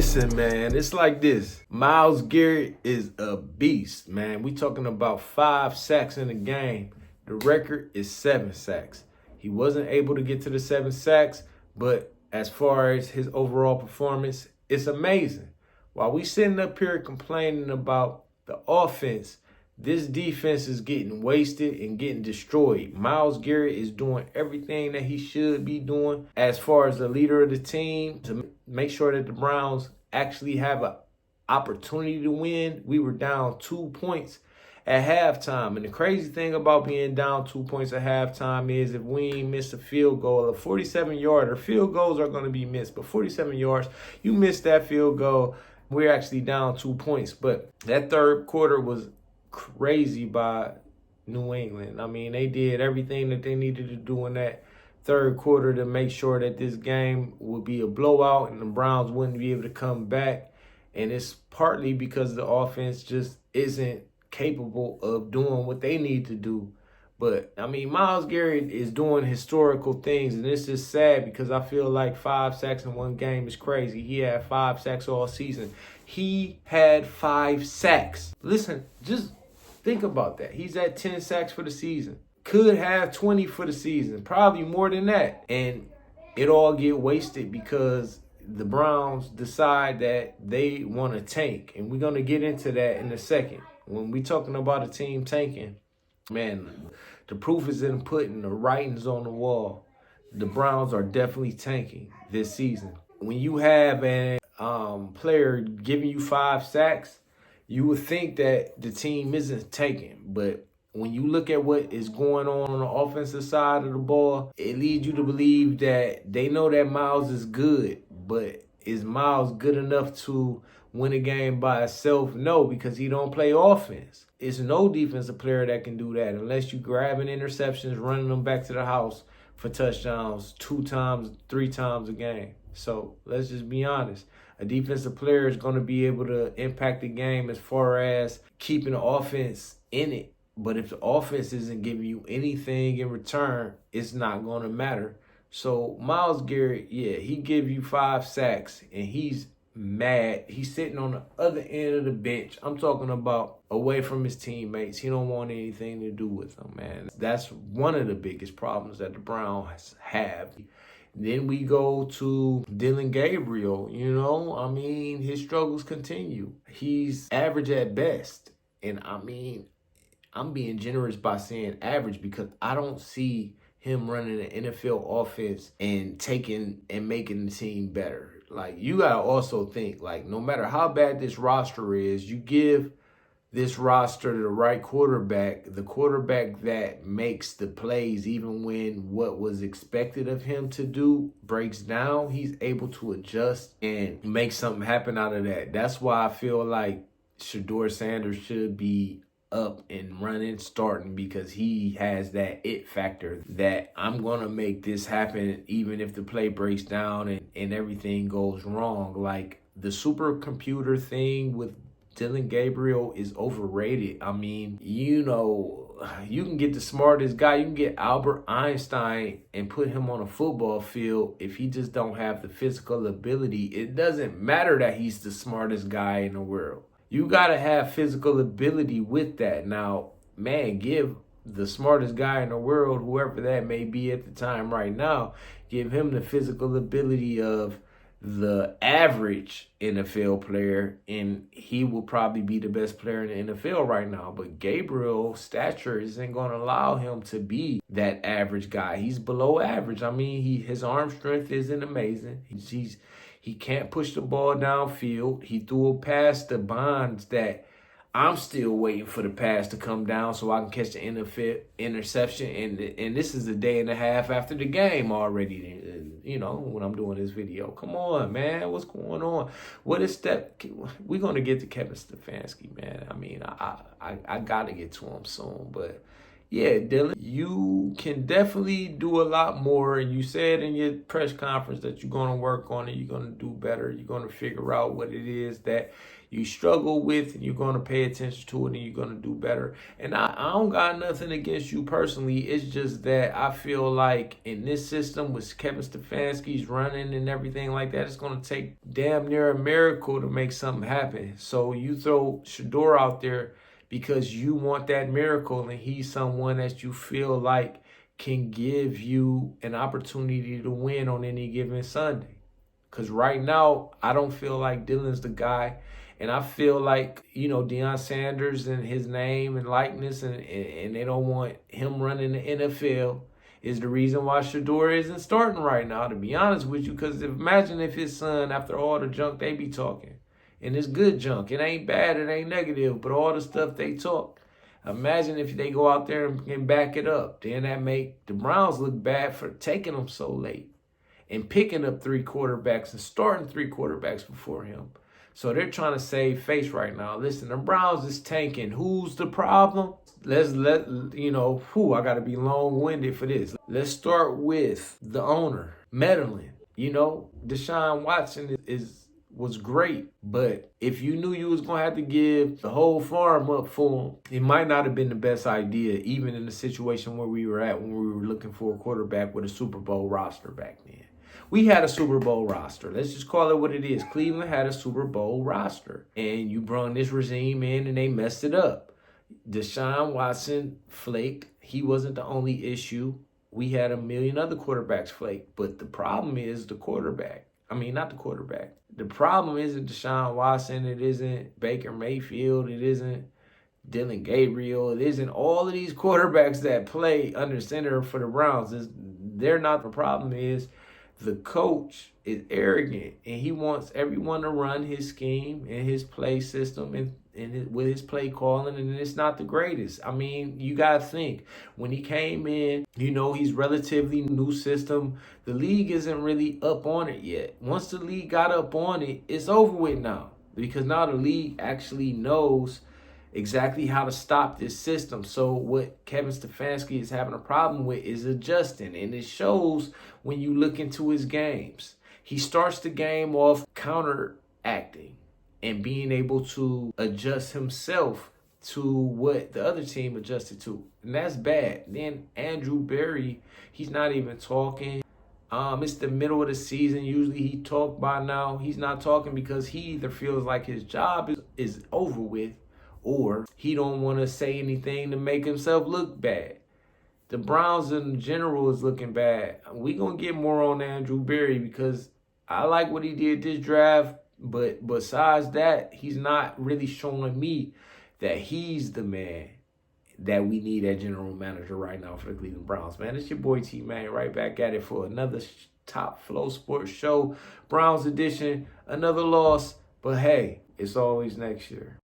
Listen, man, it's like this. Myles Garrett is a beast, man. We talking about 5 sacks in a game. The record is 7 sacks. He wasn't able to get to the 7 sacks, but as far as his overall performance, it's amazing. While we sitting up here complaining about the offense, this defense is getting wasted and getting destroyed. Myles Garrett is doing everything that he should be doing as far as the leader of the team to make sure that the Browns actually have an opportunity to win. We were down 2 points at halftime. And the crazy thing about being down 2 points at halftime is if we ain't missed a field goal, a 47-yarder, field goals are going to be missed, but 47 yards, you missed that field goal, we're actually down 2 points. But that third quarter was crazy by New England. I mean, they did everything that they needed to do in that third quarter to make sure that this game would be a blowout and the Browns wouldn't be able to come back. And it's partly because the offense just isn't capable of doing what they need to do. But, I mean, Myles Garrett is doing historical things, and it's just sad because I feel like 5 sacks in one game is crazy. He had 5 sacks all season. He had 5 sacks. Listen, just think about that. He's at 10 sacks for the season. Could have 20 for the season, probably more than that. And it all get wasted because the Browns decide that they want to tank. And we're going to get into that in a second. When we're talking about a team tanking, man, the proof is in the pudding, the writing's on the wall. The Browns are definitely tanking this season. When you have a player giving you 5 sacks, you would think that the team isn't tanking. But when you look at what is going on the offensive side of the ball, it leads you to believe that they know that Myles is good. But is Myles good enough to win a game by itself? No, because he don't play offense. It's no defensive player that can do that unless you grabbing interceptions, running them back to the house for touchdowns 2 times, 3 times a game. So let's just be honest. A defensive player is going to be able to impact the game as far as keeping the offense in it. But if the offense isn't giving you anything in return, it's not going to matter. So Myles Garrett, yeah, he give you 5 sacks and he's mad. He's sitting on the other end of the bench. I'm talking about away from his teammates. He don't want anything to do with them, man. That's one of the biggest problems that the Browns have. Then we go to Dillon Gabriel. You know, I mean, his struggles continue. He's average at best. And I mean, I'm being generous by saying average because I don't see him running an NFL offense and taking and making the team better. Like, you got to also think, like, no matter how bad this roster is, you give this roster to the right quarterback, the quarterback that makes the plays even when what was expected of him to do breaks down, he's able to adjust and make something happen out of that. That's why I feel like Shedeur Sanders should be up and running, starting, because he has that it factor that I'm going to make this happen even if the play breaks down and everything goes wrong. Like, the supercomputer thing with Dillon Gabriel is overrated. I mean, you know, you can get the smartest guy. You can get Albert Einstein and put him on a football field. If he just don't have the physical ability, it doesn't matter that he's the smartest guy in the world. You got to have physical ability with that. Now, man, give the smartest guy in the world, whoever that may be at the time right now, give him the physical ability of the average NFL player, and he will probably be the best player in the NFL right now. But Gabriel's stature isn't going to allow him to be that average guy. He's below average. I mean, his arm strength isn't amazing. He can't push the ball downfield. He threw a pass to Bonds that I'm still waiting for the pass to come down so I can catch the interception. And this is a day and a half after the game already, you know, when I'm doing this video. Come on, man. What's going on? What is that? We're going to get to Kevin Stefanski, man. I mean, I got to get to him soon. But, yeah, Dillon, you can definitely do a lot more. And you said in your press conference that you're going to work on it. You're going to do better. You're going to figure out what it is that you struggle with, and you're going to pay attention to it, and you're going to do better. And I don't got nothing against you personally. It's just that I feel like in this system with Kevin Stefanski's running and everything like that, it's going to take damn near a miracle to make something happen. So you throw Shedeur out there because you want that miracle, and he's someone that you feel like can give you an opportunity to win on any given Sunday. Because right now, I don't feel like Dillon's the guy. And I feel like, Deion Sanders and his name and likeness, and they don't want him running the NFL is the reason why Shedeur isn't starting right now, to be honest with you. Because imagine if his son, after all the junk they be talking, and it's good junk, it ain't bad, it ain't negative, but all the stuff they talk, imagine if they go out there and back it up. Then that make the Browns look bad for taking them so late and picking up 3 quarterbacks and starting 3 quarterbacks before him. So they're trying to save face right now. Listen, the Browns is tanking. Who's the problem? I got to be long-winded for this. Let's start with the owner, meddling. Deshaun Watson was great, but if you knew you was going to have to give the whole farm up for him, it might not have been the best idea, even in the situation where we were at when we were looking for a quarterback with a Super Bowl roster back then. We had a Super Bowl roster. Let's just call it what it is. Cleveland had a Super Bowl roster, and you brought this regime in and they messed it up. Deshaun Watson flaked. He wasn't the only issue. We had a million other quarterbacks flake, but the problem is the quarterback. Not the quarterback. The problem isn't Deshaun Watson. It isn't Baker Mayfield. It isn't Dillon Gabriel. It isn't all of these quarterbacks that play under center for the Browns. They're not the problem. Is the coach is arrogant, and he wants everyone to run his scheme and his play system and with his play calling, and it's not the greatest. You got to think, when he came in, he's relatively new system. The league isn't really up on it yet. Once the league got up on it, it's over with now, because now the league actually knows exactly how to stop this system. So what Kevin Stefanski is having a problem with is adjusting, and it shows when you look into his games. He starts the game off counteracting and being able to adjust himself to what the other team adjusted to, and that's bad. Then Andrew Berry, he's not even talking. It's the middle of the season. Usually he talk by now. He's not talking because he either feels like his job is over with, or he don't want to say anything to make himself look bad. The Browns in general is looking bad. We're going to get more on Andrew Berry because I like what he did this draft, but besides that, he's not really showing me that he's the man that we need at general manager right now for the Cleveland Browns. Man, it's your boy T-Man right back at it for another Top Flow Sports Show. Browns edition, another loss, but hey, it's always next year.